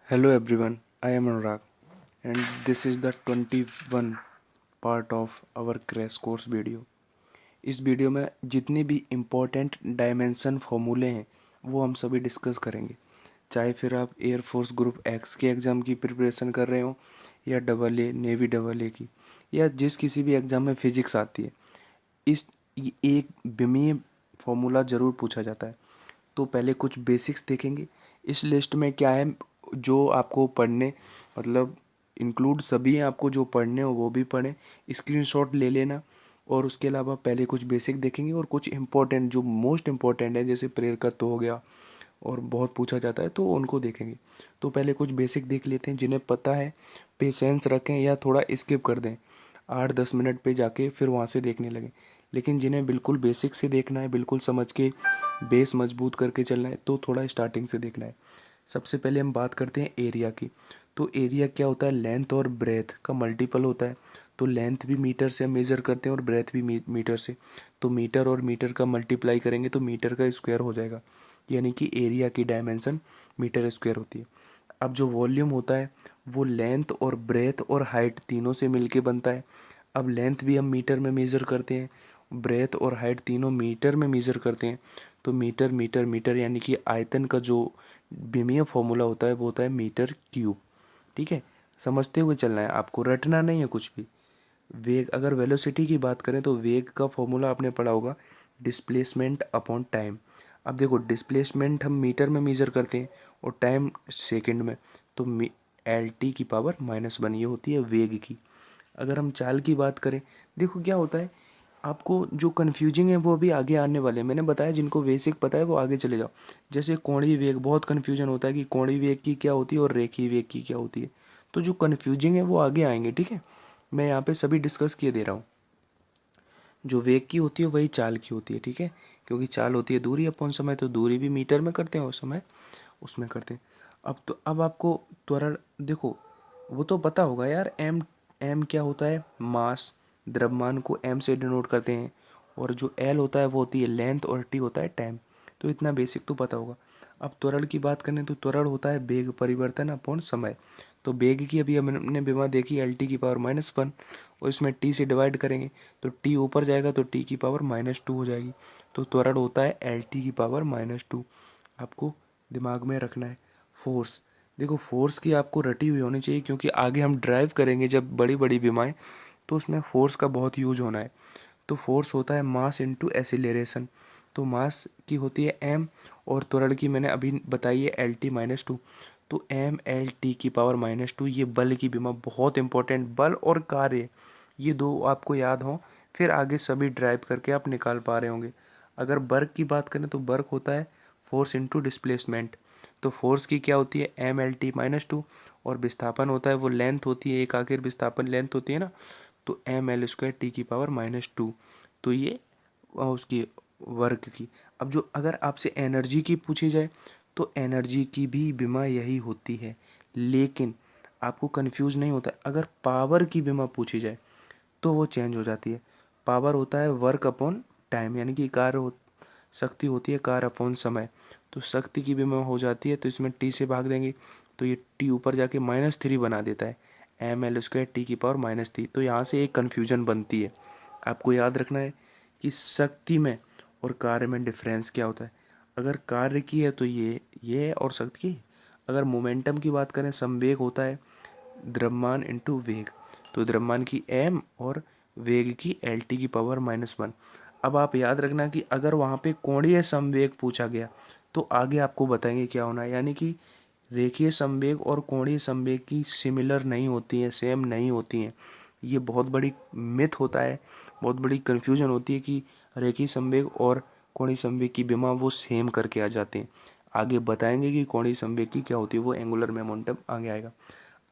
Hello everyone, I am Anurag and this is the 21 part of our crash course video. इस video में जितनी भी important dimension फॉर्मूले हैं वो हम सभी डिस्कस करेंगे। चाहे फिर आप एयरफोर्स ग्रुप एक्स के एग्ज़ाम की प्रिपरेशन कर रहे हो या double A navy double A की या जिस किसी भी एग्ज़ाम में फिजिक्स आती है, इस एक बिमीय फॉर्मूला ज़रूर पूछा जाता है। तो पहले कुछ बेसिक्स देखेंगे। इस लिस्ट में क्या है जो आपको पढ़ने मतलब इंक्लूड सभी हैं, आपको जो पढ़ने हो वो भी पढ़ें, स्क्रीनशॉट ले लेना। और उसके अलावा पहले कुछ बेसिक देखेंगे और कुछ इंपॉर्टेंट जो मोस्ट इम्पॉर्टेंट है जैसे प्रेयर का तो हो गया और बहुत पूछा जाता है तो उनको देखेंगे। तो पहले कुछ बेसिक देख लेते हैं, जिन्हें पता है पेशेंस रखें या थोड़ा स्किप कर दें, 8-10 मिनट पे जाके फिर वहाँ से देखने लगें। लेकिन जिन्हें बिल्कुल बेसिक से देखना है, बिल्कुल समझ के बेस मजबूत करके चलना है, तो थोड़ा स्टार्टिंग से देखना है। सबसे पहले हम बात करते हैं एरिया की। तो एरिया क्या होता है, लेंथ और ब्रेथ का मल्टीपल होता है। तो लेंथ भी मीटर से हम मेज़र करते हैं और ब्रेथ भी मीटर से। तो मीटर और मीटर का मल्टीप्लाई करेंगे तो मीटर का स्क्वायर हो जाएगा, यानी कि एरिया की डायमेंशन मीटर स्क्वायर होती है। अब जो वॉल्यूम होता है वो लेंथ और ब्रेथ और हाइट तीनों से मिलके बनता है। अब लेंथ भी हम मीटर में मेज़र करते हैं, ब्रेथ और हाइट तीनों मीटर में मेज़र करते हैं। तो मीटर मीटर मीटर यानी कि आयतन का जो विमीय फॉर्मूला होता है वो होता है मीटर क्यूब। ठीक है, समझते हुए चलना है, आपको रटना नहीं है कुछ भी। वेग, अगर वेलोसिटी की बात करें तो वेग का फॉर्मूला आपने पढ़ा होगा, डिस्प्लेसमेंट अपॉन टाइम। अब देखो डिस्प्लेसमेंट हम मीटर में मेज़र करते हैं और टाइम सेकंड में। तो LT⁻⁻1 ये होती है वेग की। अगर हम चाल की बात करें, देखो क्या होता है, आपको जो कन्फ्यूजिंग है वो अभी आगे आने वाले हैं। मैंने बताया जिनको बेसिक पता है वो आगे चले जाओ। जैसे कोणीय वेग, बहुत कन्फ्यूजन होता है कि कोणीय वेग की क्या होती है और रेखीय वेग की क्या होती है। तो जो कन्फ्यूजिंग है वो आगे आएंगे, ठीक है। मैं यहाँ पे सभी डिस्कस किए दे रहा हूँ। जो वेग की होती है वही चाल की होती है, ठीक है। क्योंकि चाल होती है दूरी अपॉन समय, तो दूरी भी मीटर में करते हैं और समय उसमें करते हैं। अब आपको त्वरण देखो, वो तो पता होगा यार, एम एम क्या होता है, मास। द्रव्यमान को एम से डिनोट करते हैं। और जो एल होता है वो होती है लेंथ और टी होता है टाइम। तो इतना बेसिक तो पता होगा। अब त्वरण की बात करें तो त्वरण होता है वेग परिवर्तन अपॉन समय। तो वेग की अभी हमने विमा देखी LT⁻⁻1 और इसमें टी से डिवाइड करेंगे तो टी ऊपर जाएगा तो T⁻⁻2 हो जाएगी। तो त्वरण होता है LT⁻²। आपको दिमाग में रखना है। फोर्स, देखो फोर्स की आपको रटी हुई होनी चाहिए क्योंकि आगे हम ड्राइव करेंगे जब बड़ी बड़ी विमाएं, तो उसमें फोर्स का बहुत यूज होना है। तो फोर्स होता है मास इंटू एसिलेरेशन। तो मास की होती है एम और त्वरण की मैंने अभी बताई है LT⁻2। तो ML T⁻², ये बल की विमा, बहुत इंपॉर्टेंट। बल और कार्य ये दो आपको याद हो, फिर आगे सभी ड्राइव करके आप निकाल पा रहे होंगे। अगर वर्क की बात करें तो वर्क होता है फोर्स इंटू डिस्प्लेसमेंट। तो फोर्स की क्या होती है ML T⁻2 और विस्थापन होता है, वो लेंथ होती है, एक आखिर विस्थापन लेंथ होती है ना। तो ML² T⁻²। तो ये उसकी वर्क की। अब जो अगर आपसे एनर्जी की पूछी जाए तो एनर्जी की भी विमा यही होती है, लेकिन आपको कंफ्यूज नहीं होता। अगर पावर की विमा पूछी जाए तो वो चेंज हो जाती है। पावर होता है वर्क अपॉन टाइम, यानी कि शक्ति होती है कार्य अपॉन समय। तो शक्ति की विमा हो जाती है तो इसमें टी से भाग देंगे तो ये टी ऊपर जाके -3 बना देता है, ML² T⁻³ तो यहाँ से एक कन्फ्यूजन बनती है। आपको याद रखना है कि शक्ति में और कार्य में डिफरेंस क्या होता है। अगर कार्य की है तो ये और शक्ति की। अगर मोमेंटम की बात करें, संवेग होता है द्रव्यमान इंटू वेग। तो द्रव्यमान की m और वेग की LT⁻⁻1। अब आप याद रखना कि अगर वहाँ पे कोणीय संवेग पूछा गया तो आगे आपको बताएंगे क्या होना है, यानी कि रेखीय संवेग और कोणीय संवेग की सिमिलर नहीं होती हैं, सेम नहीं होती हैं। ये बहुत बड़ी मिथ होता है, बहुत बड़ी कन्फ्यूजन होती है कि रेखीय संवेग और कोणीय संवेग की विमा वो सेम करके आ जाते हैं। आगे बताएंगे कि कोणीय संवेग की क्या होती है, वो एंगुलर मोमेंटम आगे आएगा।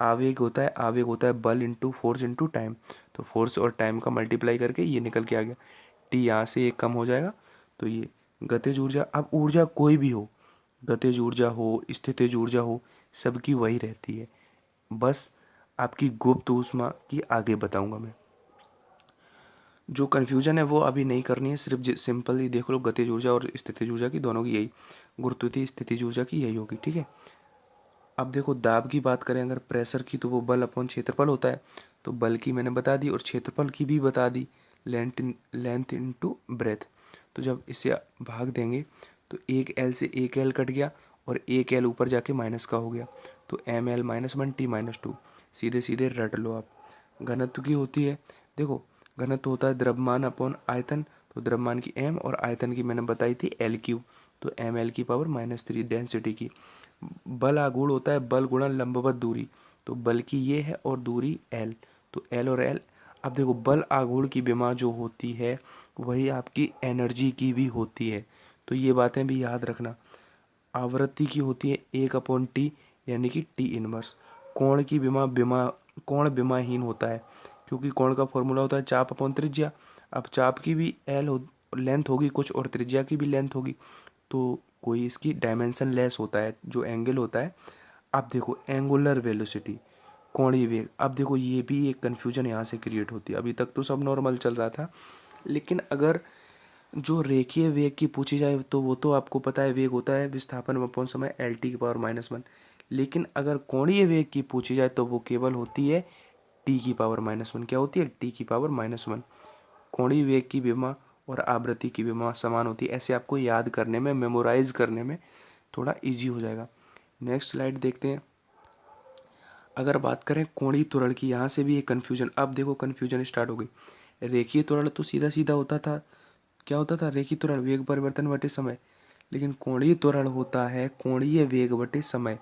आवेग होता है बल इंटू फोर्स इंटू टाइम। तो फोर्स और टाइम का मल्टीप्लाई करके ये निकल के आ गया, टी यहाँ से एक कम हो जाएगा तो ये गतिज ऊर्जा। अब ऊर्जा कोई भी हो, गतिज ऊर्जा हो, स्थितिज ऊर्जा हो, सबकी वही रहती है। बस आपकी गुप्त ऊष्मा की आगे बताऊंगा मैं। जो कन्फ्यूजन है वो अभी नहीं करनी है, सिर्फ सिंपल ही देख लो, गतिज ऊर्जा और स्थितिज ऊर्जा की दोनों की यही, गुरुत्वाकर्षीय स्थितिज ऊर्जा की यही होगी, ठीक है। अब देखो दाब की बात करें अगर प्रेशर की, तो वो बल अपॉन क्षेत्रफल होता है। तो बल की मैंने बता दी और क्षेत्रफल की भी बता दी, लेंथ इनटू ब्रेथ। तो जब इसे भाग देंगे तो एक एल से एक एल कट गया और एक एल ऊपर जाके माइनस का हो गया, तो M L minus one T minus two. सीधे सीधे रट लो आप। घनत्व की होती है, देखो घनत्व होता है द्रव्यमान अपॉन आयतन। तो द्रव्यमान की एम और आयतन की मैंने बताई थी एल क्यू, तो एम एल की पावर माइनस थ्री डेंसिटी की। बल आघूर्ण होता है बल गुणा लंबवत दूरी, तो बल की ये है और दूरी एल, तो एल और एल। अब देखो बल आघूर्ण की विमा जो होती है वही आपकी एनर्जी की भी होती है, तो ये बातें भी याद रखना। आवृत्ति की होती है एक अपॉन टी, यानी कि टी इनवर्स। कोण की कोण विमाहीन होता है, क्योंकि कोण का फॉर्मूला होता है चाप अपॉन त्रिज्या। अब चाप की भी लेंथ होगी कुछ और त्रिज्या की भी लेंथ होगी, तो कोई इसकी डायमेंशन लेस होता है जो एंगल होता है। अब देखो एंगुलर वेलोसिटी, कोणीय वेग। अब देखो ये भी एक कन्फ्यूजन यहाँ से क्रिएट होती है। अभी तक तो सब नॉर्मल चल रहा था, लेकिन अगर जो रेखीय वेग की पूछी जाए तो वो तो आपको पता है वेग होता है विस्थापन अपॉन समय एल टी की पावर माइनस वन। लेकिन अगर कोणीय वेग की पूछी जाए तो वो केवल होती है टी की पावर माइनस वन। क्या होती है? टी की पावर माइनस वन। कोणीय वेग की विमा और आवृत्ति की विमा समान होती है। ऐसे आपको याद करने में, मेमोराइज करने में थोड़ा इजी हो जाएगा। नेक्स्ट स्लाइड देखते हैं। अगर बात करें कोणीय त्वरण की, यहाँ से भी एक कन्फ्यूजन। अब देखो कन्फ्यूजन स्टार्ट हो गई। रेखीय त्वरण तो सीधा सीधा होता था, क्या होता था? रेखीय त्वरण वेग परिवर्तन बटे समय। लेकिन कोणीय त्वरण होता है कोणीय वेग बटे समय।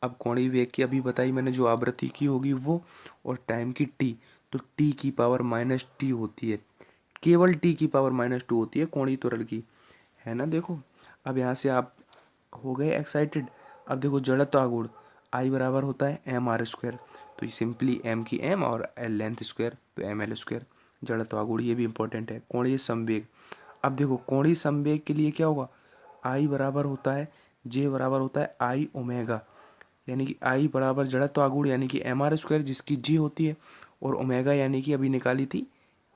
अब कोणीय वेग की अभी बताई मैंने, जो आवृत्ति की होगी वो, और टाइम की टी, तो टी की पावर माइनस टी होती है, केवल टी की पावर माइनस टू होती है कोणीय त्वरण की, है ना। देखो अब यहाँ से आप हो गए एक्साइटेड। अब देखो जड़त्व आघूर्ण, आई बराबर होता है एम आर स्क्वायर, तो ये सिंपली एम की एम और एल लेंथ स्क्वायर, तो एम एल स्क्वायर। जड़त्व आघूर्ण ये भी इंपॉर्टेंट है। कोणीय संवेग, अब देखो कोणीय संवेग के लिए क्या होगा? आई बराबर होता है, जे बराबर होता है आई ओमेगा, यानी कि आई बराबर जड़त्व आघूर्ण यानी कि एम आर स्क्वायर जिसकी जी होती है, और ओमेगा यानी कि अभी निकाली थी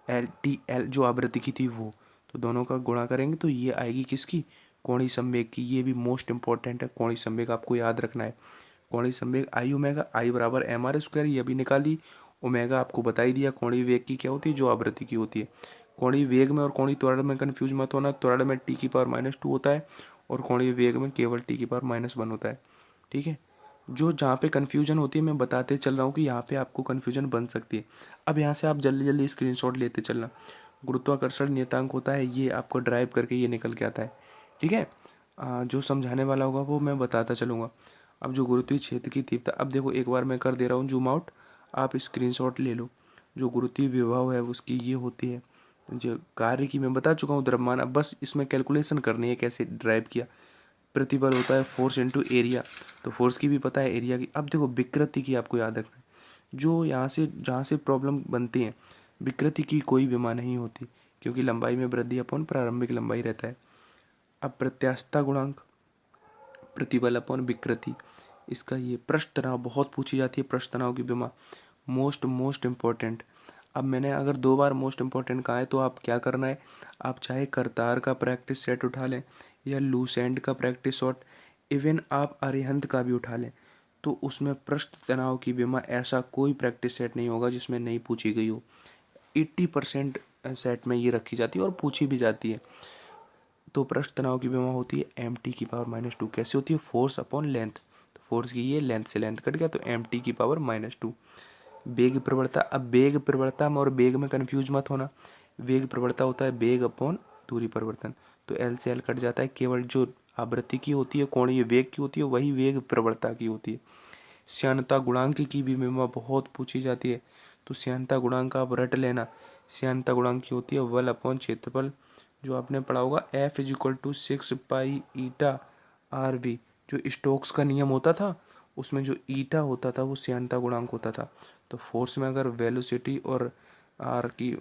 एल टी, एल जो आवृत्ति की थी वो, तो दोनों का गुणा करेंगे तो ये आएगी किसकी? कोणीय संवेग की। ये भी मोस्ट इंपॉर्टेंट है, कोणीय संवेग आपको याद रखना है। कोणीय संवेग आई ओमेगा, आई बराबर एम आर स्क्वायर, ये भी निकाली। ओमेगा आपको बता ही दिया कोणीय वेग की क्या होती है, जो आवृत्ति की होती है। कोणीय वेग में और कोणीय त्वरण में कंफ्यूज मत होना, त्वरण में टी की पावर माइनस टू होता है और कोणीय वेग में केवल टी की पावर माइनस वन होता है, ठीक है। जो जहाँ पे कन्फ्यूजन होती है मैं बताते चल रहा हूँ कि यहाँ पे आपको कन्फ्यूजन बन सकती है। अब यहाँ से आप जल्दी जल्दी स्क्रीनशॉट लेते चलना। गुरुत्वाकर्षण नियतांक होता है, ये आपको ड्राइव करके ये निकल के आता है, ठीक है। जो समझाने वाला होगा वो मैं बताता चलूँगा। अब जो गुरुत्वीय क्षेत्र की तीव्रता, अब देखो एक बार मैं कर दे रहा हूँ जूम आउट, आप स्क्रीनशॉट ले लो। जो गुरुत्वीय विभव है उसकी ये होती है, जो कार्य की मैं बता चुका हूँ द्रव्यमान। अब बस इसमें कैलकुलेशन करनी है कैसे ड्राइव किया। प्रतिबल होता है फोर्स इनटू एरिया, तो फोर्स की भी पता है, एरिया की। अब देखो विकृति की आपको याद रखना है। जो यहाँ से जहाँ से प्रॉब्लम बनती है, विकृति की कोई विमा नहीं होती, क्योंकि लंबाई में वृद्धि अपॉन प्रारंभिक लंबाई रहता है। अब प्रत्यास्थता गुणांक, प्रतिबल अपॉन विकृति, इसका ये पृष्ठ तनाव बहुत पूछी जाती है, पृष्ठ तनाव की विमा मोस्ट मोस्ट इम्पॉर्टेंट। अब मैंने अगर दो बार मोस्ट इम्पॉर्टेंट कहा है तो आप क्या करना है, आप चाहे करतार का प्रैक्टिस सेट उठा लें या लूसेंट का प्रैक्टिस शॉट, इवन आप अरिहंत का भी उठा लें, तो उसमें पृष्ठ तनाव की विमा ऐसा कोई प्रैक्टिस सेट नहीं होगा जिसमें नहीं पूछी गई हो। 80% सेट में ये रखी जाती है और पूछी भी जाती है। तो पृष्ठ तनाव की विमा होती है एम टी की पावर माइनस टू। कैसे होती है? फोर्स अपॉन लेंथ, तो फोर्स की ये लेंथ से लेंथ कट गया तो एम टी की पावर माइनस टू। वेग प्रवणता, अब वेग प्रवणता में और वेग में कंफ्यूज मत होना। वेग प्रवणता होता है वेग अपॉन दूरी परिवर्तन, तो एल से एल कट जाता है। केवल जो आवृत्ति की होती है, कोणीय वेग की होती है, वही वेग प्रवणता की होती है। श्यानता गुणांक की भी विमा बहुत पूछी जाती है, तो श्यानता गुणांक आप रट लेना। श्यानता गुणांक की होती है बल अपॉन क्षेत्रफल, जो आपने पढ़ा होगा F is equal to six pi eta R V. जो स्टोक्स का नियम होता था उसमें जो ईटा होता था वो श्यानता गुणांक होता था। तो फोर्स में अगर वेलोसिटी और आर की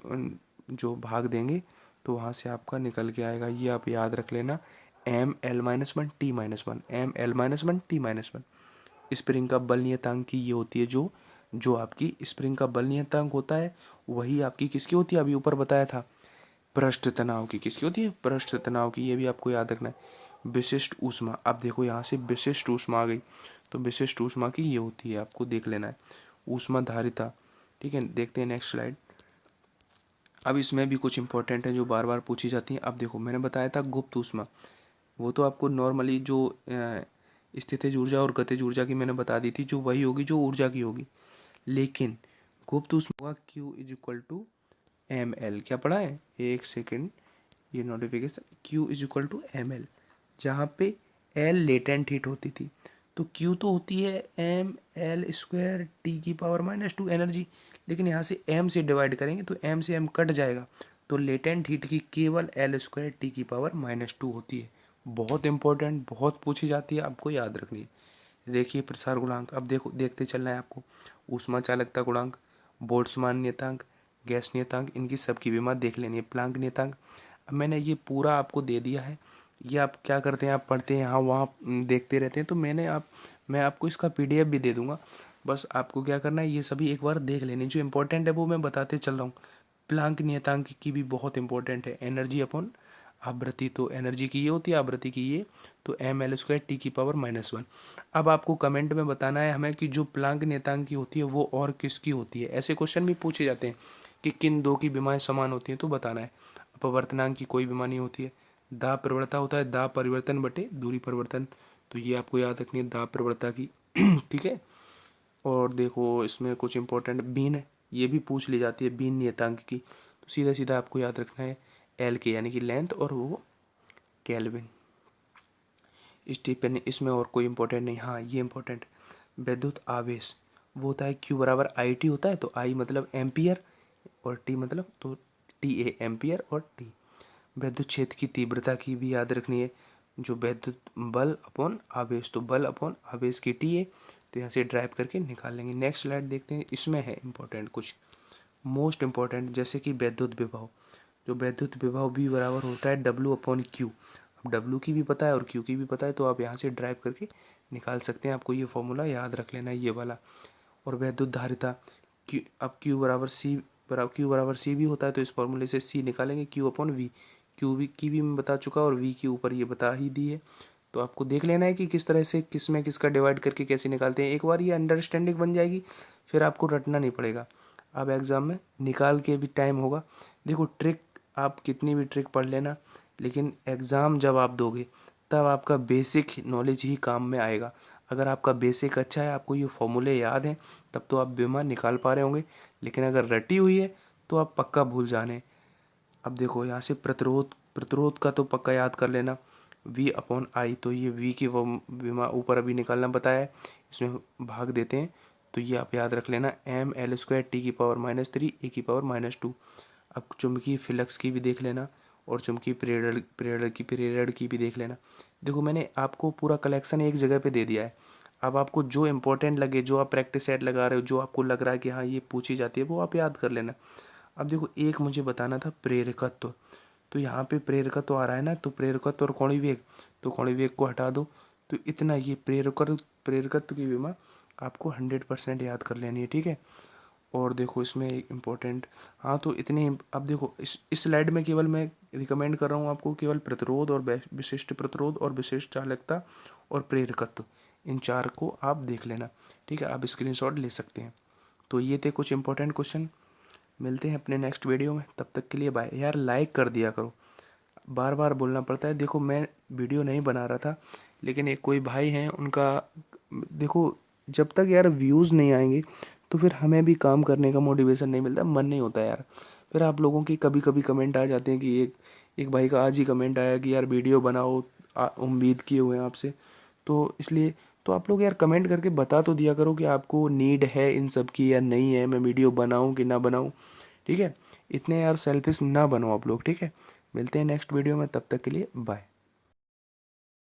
जो भाग देंगे तो वहाँ से आपका निकल के आएगा, ये आप याद रख लेना, M L minus one T minus one, M L minus one T minus one. Spring का बल नियतांक की ये होती है, जो जो आपकी स्प्रिंग का बल नियतांक होता है वही आपकी किसकी होती है, अभी ऊपर बताया था पृष्ठ तनाव की। किसकी होती है? पृष्ठ तनाव की। ये भी आपको याद रखना है। विशिष्ट ऊष्मा। अब देखो यहाँ से विशिष्ट ऊष्मा आ गई, तो विशिष्ट ऊष्मा की ये होती है, आपको देख लेना है, ऊष्मा धारिता। ठीक है, देखते हैं नेक्स्ट स्लाइड। अब इसमें भी कुछ इंपॉर्टेंट है जो बार बार पूछी जाती है। अब देखो मैंने बताया था गुप्त ऊष्मा, वो तो आपको नॉर्मली जो स्थितिज ऊर्जा और गतिज ऊर्जा की मैंने बता दी थी, जो वही होगी जो ऊर्जा की होगी। लेकिन गुप्त ऊष्मा होगा Q is equal to M L. क्या पढ़ा है, एक सेकेंड, ये notification, Q is equal to M L, जहाँ पे L लेटेंट हीट होती थी, तो Q तो होती है एम एल स्क्वायर टी की पावर -2 एनर्जी, लेकिन यहाँ से m से डिवाइड करेंगे तो m से m कट जाएगा, तो लेटेंट हीट की केवल L स्क्वायर टी की पावर -2 होती है। बहुत इंपॉर्टेंट, बहुत पूछी जाती है, आपको याद रखनी है। देखिए प्रसार गुणांक, अब देखो देखते चलना है आपको। ऊष्मा चालकता गुणांक, बोल्ट्जमान नियतांक, गैस नियतांक, इनकी सबकी भी बात देख लेनी है। प्लांक नियतांक, अब मैंने ये पूरा आपको दे दिया है, ये आप क्या करते हैं, आप पढ़ते हैं यहाँ वहाँ देखते रहते हैं, तो मैं आपको इसका PDF भी दे दूंगा। बस आपको क्या करना है, ये सभी एक बार देख लेनी, जो इंपॉर्टेंट है वो मैं बताते चल रहा हूँ। प्लांक नियतांक की भी बहुत इंपॉर्टेंट है, एनर्जी अपॉन आवृत्ति, तो एनर्जी की ये होती है, आवृत्ति की ये, तो एम एल स्क्वायर टी की पावर -1। अब आपको कमेंट में बताना है हमें कि जो प्लांक नियतांक की होती है वो और किसकी होती है। ऐसे क्वेश्चन भी पूछे जाते हैं कि किन दो की विमाएं समान होती हैं, तो बताना है। अपवर्तनांक की कोई विमा नहीं होती है। दाब प्रवणता होता है दाब परिवर्तन बटे दूरी परिवर्तन, तो ये आपको याद रखनी है दाब प्रवणता की। ठीक है, और देखो इसमें कुछ इंपॉर्टेंट बीन है, ये भी पूछ ली जाती है बीन नियतांक की, तो सीधा सीधा आपको याद रखना है एल के यानी कि लेंथ, और वो केल्विन। स्टीफन, इसमें और कोई इंपॉर्टेंट नहीं, हाँ ये इंपॉर्टेंट, विद्युत आवेश वो होता है Q बराबर IT होता है, तो I मतलब एम्पियर और T मतलब तो TA एम्पियर और T। विद्युत क्षेत्र की तीव्रता की भी याद रखनी है, जो विद्युत बल अपॉन आवेश, तो बल अपॉन आवेश की TA, तो यहाँ से ड्राइव करके निकाल लेंगे। नेक्स्ट स्लाइड देखते हैं, इसमें है इंपॉर्टेंट कुछ मोस्ट इंपॉर्टेंट, जैसे कि विद्युत विभव, जो विद्युत विभव भी बराबर होता है W/Q। अब W की भी पता है और Q की भी पता है, तो आप यहाँ से ड्राइव करके निकाल सकते हैं, आपको ये फॉर्मूला याद रख लेना है ये वाला। और विद्युत धारिता अब Q बराबर C भी होता है, तो इस फॉर्मूले से C निकालेंगे Q/V। Q की भी मैं बता चुका और V के ऊपर ये बता ही दी है, तो आपको देख लेना है कि किस तरह से किस में किसका डिवाइड करके कैसे निकालते हैं। एक बार ये अंडरस्टैंडिंग बन जाएगी, फिर आपको रटना नहीं पड़ेगा। अब एग्ज़ाम में निकाल के भी टाइम होगा। देखो ट्रिक आप कितनी भी ट्रिक पढ़ लेना, लेकिन एग्ज़ाम जब आप दोगे तब आपका बेसिक नॉलेज ही काम में आएगा। अगर आपका बेसिक अच्छा है, आपको ये फॉर्मूले याद हैं, तब तो आप बीमा निकाल पा रहे होंगे, लेकिन अगर रटी हुई है तो आप पक्का भूल जाने। अब देखो यहाँ से प्रतिरोध का तो पक्का याद कर लेना, V/I, तो ये V की वो बीमा ऊपर अभी निकालना बताया है, इसमें भाग देते हैं, तो ये आप याद रख लेना ml स्क्वायर टी की पावर -3 ए की पावर -2। अब चुंबकीय फ्लक्स की भी देख लेना, और चुंबकीय पीरियड की भी देख लेना। देखो मैंने आपको पूरा कलेक्शन एक जगह पे दे दिया है, अब आपको जो इंपॉर्टेंट लगे, जो आप प्रैक्टिस सेट लगा रहे हो, जो आपको लग रहा है कि हाँ ये पूछी जाती है, वो आप याद कर लेना। अब देखो एक मुझे बताना था प्रेरकत्व, तो यहाँ पे प्रेरकत्व आ रहा है ना, तो प्रेरकत्व और कोणीय वेग, तो कोणीय वेग को हटा दो, तो इतना ये प्रेरकत्व की विमा आपको 100% याद कर लेनी है। ठीक है, और देखो इसमें एक इम्पोर्टेंट, हाँ तो इतने, अब देखो इस स्लाइड में केवल मैं रिकमेंड कर रहा हूँ आपको, केवल प्रतिरोध और विशिष्ट प्रतिरोध और विशिष्ट चालकता और प्रेरकत्व, इन चार को आप देख लेना। ठीक है, आप स्क्रीनशॉट ले सकते हैं। तो ये थे कुछ इंपॉर्टेंट क्वेश्चन, मिलते हैं अपने नेक्स्ट वीडियो में, तब तक के लिए बाय। यार लाइक कर दिया करो, बार बार बोलना पड़ता है। देखो मैं वीडियो नहीं बना रहा था, लेकिन एक कोई भाई हैं उनका, देखो जब तक यार व्यूज़ नहीं आएंगे तो फिर हमें भी काम करने का मोटिवेशन नहीं मिलता, मन नहीं होता यार। फिर आप लोगों की कभी कभी कमेंट आ जाते हैं कि एक भाई का आज ही कमेंट आया कि यार वीडियो बनाओ, उम्मीद किए हुए हैं आपसे, तो इसलिए तो आप लोग यार कमेंट करके बता तो दिया करो कि आपको नीड है इन सब की या नहीं है, मैं वीडियो बनाऊं कि ना बनाऊं। ठीक है, इतने यार सेल्फिश ना बनो आप लोग। ठीक है, मिलते हैं नेक्स्ट वीडियो में, तब तक के लिए बाय।